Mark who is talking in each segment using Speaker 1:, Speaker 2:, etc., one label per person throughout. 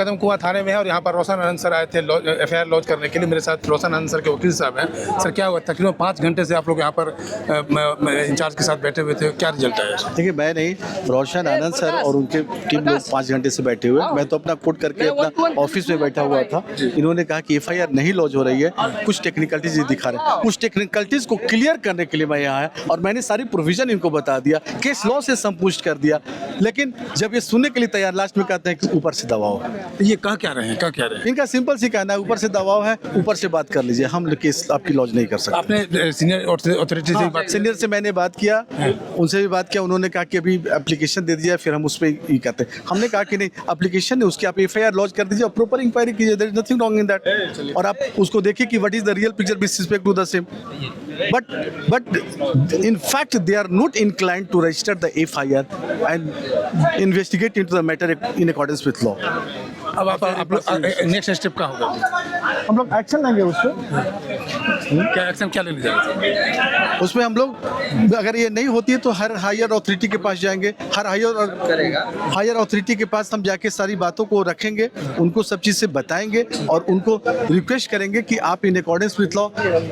Speaker 1: कदम कुआं थाने में है और यहाँ पर रोशन आनंद सर आए थे एफआईआर लॉन्च करने के लिए। मेरे साथ रोशन आनंद सर के वकील साहब हैं। सर क्या हुआ, तकरीबन 5 घंटे से आप लोग यहाँ पर इंचार्ज के साथ बैठे हुए थे, क्या रिजल्ट आया?
Speaker 2: देखिए, मैं नहीं, रोशन आनंद सर और उनके टीम लोग 5 घंटे से बैठे हुए। मैं तो अपना कोर्ट करके अपना ऑफिस में बैठा हुआ था। इन्होंने कहा कि एफआईआर नहीं लॉन्च हो रही है, कुछ टेक्निकलिटीज दिखा रहे हैं। कुछ टेक्निकलिटीज को क्लियर करने के लिए मैं यहाँ आया और मैंने सारी प्रोविजन इनको बता दिया, केस लॉ से संपुष्ट कर दिया। लेकिन जब ये सुनने के लिए तैयार, लास्ट में कहते हैं कि ऊपर से दबाव है।
Speaker 1: ये कह क्या रहे हैं, क्या कह रहे हैं?
Speaker 2: इनका सिंपल सी कहना है, ऊपर से दबाव है, ऊपर से बात कर लीजिए, हम केस आपकी लॉन्च नहीं कर सकते।
Speaker 1: आपने सीनियर अथॉरिटी से बात?
Speaker 2: सीनियर से मैंने बात किया, उनसे भी बात किया। उन्होंने कहा कि अभी एप्लीकेशन दे दिया, फिर हम उस पर ही कहते हैं। हमने कहा कि नहीं, एप्लीकेशन है उसकी, आप एफआईआर लॉन्च कर दीजिए और प्रॉपर इंक्वायरी कीजिए। There is nothing wrong in that. और आप उसको देखिए कि what is the real picture with respect to the same. But in fact they are not inclined to register the FIR and investigate into the matter in accordance with law.
Speaker 1: अब आप next step क्या होगा?
Speaker 2: हम लोग action लेंगे उस पर।
Speaker 1: क्या एक्शन क्या लेने जाएंगे?
Speaker 2: उसमें हम लोग, अगर ये नहीं होती है तो हर हायर अथॉरिटी के पास जाएंगे। हर हायर अथॉरिटी के पास हम जाके सारी बातों को रखेंगे, उनको सब चीज़ से बताएंगे और उनको रिक्वेस्ट करेंगे कि आप in accordance with law,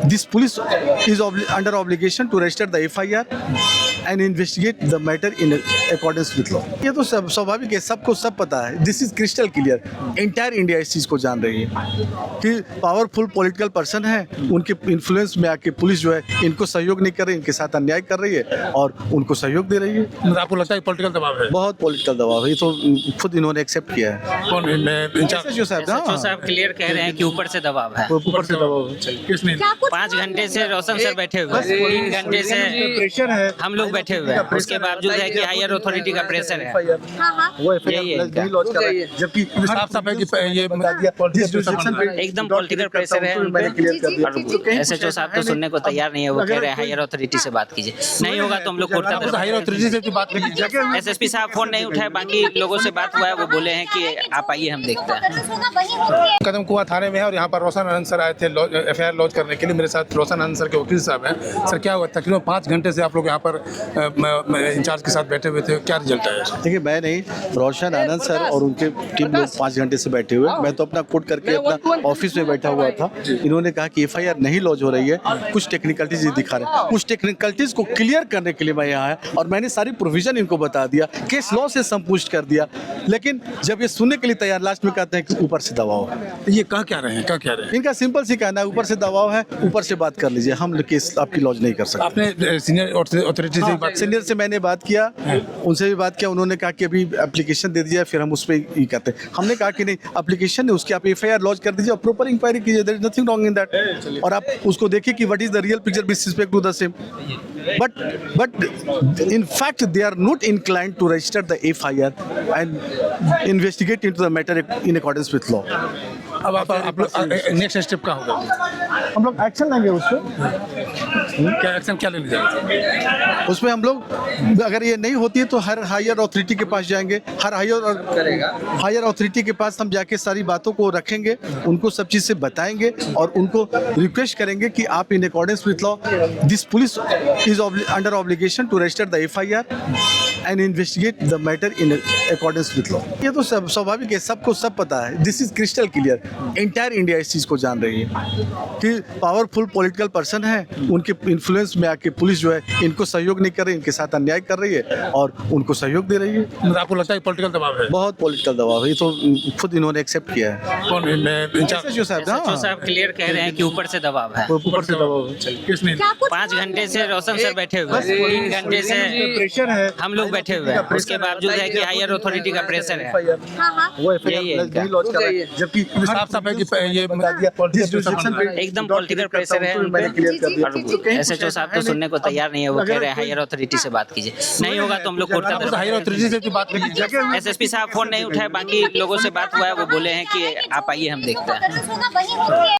Speaker 2: this police is under obligation to register the FIR and investigate the matter in accordance with law. ये तो सब स्वाभाविक है, सबको सब पता है। This is crystal clear. Entire India इस चीज़ को जान रही है कि पावरफुल पॉलिटिकल पर्सन है, उनके इन्फ्लुएंस में आके पुलिस जो है इनको सहयोग नहीं कर रही, इनके साथ अन्याय कर रही है और उनको सहयोग दे रही है।
Speaker 1: आपको लगता है पॉलिटिकल दबाव है?
Speaker 2: बहुत पॉलिटिकल दबाव है, ये तो खुद इन्होंने एक्सेप्ट किया है।
Speaker 1: कौन?
Speaker 2: SHO
Speaker 3: साहब क्लियर कह रहे हैं कि ऊपर से दबाव है।
Speaker 2: ऊपर से दबाव
Speaker 1: किसने?
Speaker 3: 5 घंटे से रोशन सर बैठे हुए हैं, 3 घंटे से
Speaker 2: प्रेशर है,
Speaker 3: हम लोग बैठे हुए हैं। उसके बावजूद है कि हायर अथॉरिटी का प्रेशर है।
Speaker 2: वो
Speaker 3: यही है
Speaker 2: नहीं लॉन्च कर रहा है, जबकि
Speaker 1: साफ साफ है कि ये
Speaker 2: बता दिया
Speaker 3: एकदम पॉलिटिकल प्रेशर है उन पे। SHO साहब तो सुनने को तैयार नहीं है, वो कह रहे हैं हायर अथॉरिटी से बात कीजिए। नहीं होगा तो हम लोग कोर्ट का
Speaker 1: हायर अथॉरिटी से बात करिए।
Speaker 3: SSP साहब फोन नहीं उठाए, बाकी लोगों से बात हुआ है, वो बोले हैं कि आप आइए हम देखते हैं।
Speaker 1: कदम कुआं थाने में है और यहाँ पर रोशन आनंद सर आए थे एफआईआर लॉन्च करने के लिए। मेरे साथ रोशन आनंद सर के वकील साहब हैं। सर क्या हुआ, तकरीबन 5 घंटे से आप लोग यहाँ पर इंचार्ज के साथ बैठे हुए थे, क्या रिजल्ट आया?
Speaker 2: देखिए, मैं नहीं, रोशन आनंद सर और उनके टीम लोग 5 घंटे से बैठे हुए। मैं तो अपना कोर्ट करके अपना ऑफिस में बैठा हुआ था। इन्होंने कहा कि एफआईआर नहीं लॉन्च हो रही है, कुछ टेक्निकलिटीज दिखा रहे हैं। कुछ टेक्निकलिटीज को क्लियर करने के लिए मैं यहाँ आया और मैंने सारी प्रोविजन इनको बता दिया, केस लॉ से संपुष्ट कर दिया। लेकिन जब ये सुनने के लिए तैयार, लास्ट में कहते हैं कि ऊपर से दबाव है।
Speaker 1: ये कह क्या रहे हैं, क्या कह रहे हैं?
Speaker 2: इनका सिंपल सी कहना है, ऊपर से दबाव है, ऊपर से बात कर लीजिए, हम केस आपकी लॉन्च नहीं कर सकते।
Speaker 1: आपने सीनियर अथॉरिटी से बात?
Speaker 2: सीनियर से मैंने बात किया, उनसे भी बात किया। उन्होंने कहा कि अभी एप्लीकेशन दे दिया, फिर हम उस पर ही कहते हैं। हमने कहा कि नहीं, एप्लीकेशन है उसकी, आप एफआईआर लॉन्च कर दीजिए और प्रॉपर इंक्वायरी कीजिए। There is nothing wrong in that. और आप उसको देखिए कि what is the real picture with respect to the same. But in fact they are not inclined to register the FIR and investigate into the matter in accordance with law.
Speaker 1: अब आप next step क्या होगा?
Speaker 2: हम लोग action लेंगे उस पर।
Speaker 1: क्या एक्शन क्या लेने जाएंगे?
Speaker 2: उसमें हम लोग, अगर ये नहीं होती है तो हर हायर अथॉरिटी के पास जाएंगे। हर हायर अथॉरिटी के पास हम जाके सारी बातों को रखेंगे, उनको सब चीज़ से बताएंगे और उनको रिक्वेस्ट करेंगे कि आप in accordance with law, this police is under obligation to register the FIR and investigate the matter in accordance with law. ये तो सब स्वाभाविक है, सबको सब पता है। This is crystal clear. Entire India इस चीज़ को जान रही है कि पावरफुल पॉलिटिकल पर्सन है, उनके इन्फ्लुएंस में आके पुलिस जो है इनको सहयोग नहीं कर रही, इनके साथ अन्याय कर रही है और उनको सहयोग दे रही है।
Speaker 1: आपको लगता है पॉलिटिकल दबाव है?
Speaker 2: बहुत पॉलिटिकल दबाव है, ये तो खुद इन्होंने एक्सेप्ट किया है।
Speaker 1: कौन?
Speaker 2: SHO
Speaker 3: साहब क्लियर कह रहे हैं कि ऊपर से दबाव है।
Speaker 2: ऊपर से दबाव
Speaker 1: किसने?
Speaker 3: 5 घंटे से रोशन सर बैठे हुए हैं, 3 घंटे से
Speaker 2: प्रेशर है,
Speaker 3: हम लोग बैठे हुए हैं। उसके बावजूद है कि हायर अथॉरिटी का प्रेशर है।
Speaker 2: वो
Speaker 3: यही है
Speaker 2: नहीं लॉन्च कर रहा है, जबकि
Speaker 1: साफ साफ है कि ये
Speaker 2: बता दिया
Speaker 3: एकदम पॉलिटिकल प्रेशर है उन पे। SHO साहब तो सुनने को तैयार नहीं है, वो कह रहे हैं हायर अथॉरिटी से बात कीजिए। नहीं होगा तो हम लोग कोर्ट का
Speaker 1: हायर अथॉरिटी से बात करिए।
Speaker 3: SSP साहब फोन नहीं उठाए, बाकी लोगों से बात हुआ है, वो बोले हैं कि आप आइए हम देखते हैं।